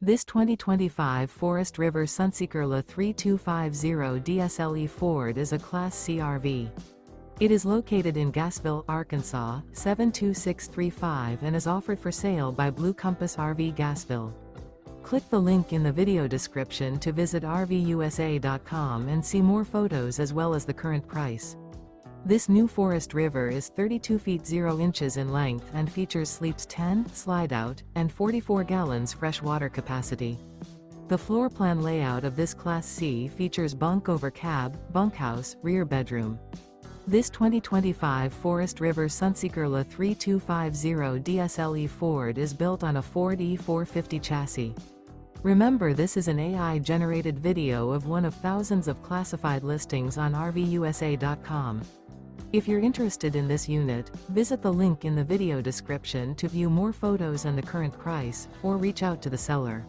This 2025 Forest River Sunseeker LA 3250 DSLE Ford is a Class C RV. It is located in Gassville, Arkansas, 72635 and is offered for sale by Blue Compass RV Gassville. Click the link in the video description to visit RVUSA.com and see more photos as well as the current price. This new Forest River is 32 feet 0 inches in length and features sleeps 10, slide-out, and 44 gallons fresh water capacity. The floor plan layout of this Class C features bunk over cab, bunkhouse, rear bedroom. This 2025 Forest River Sunseeker LA 3250 DSLE Ford is built on a Ford E450 chassis. Remember, this is an AI-generated video of one of thousands of classified listings on RVUSA.com. If you're interested in this unit, visit the link in the video description to view more photos and the current price, or reach out to the seller.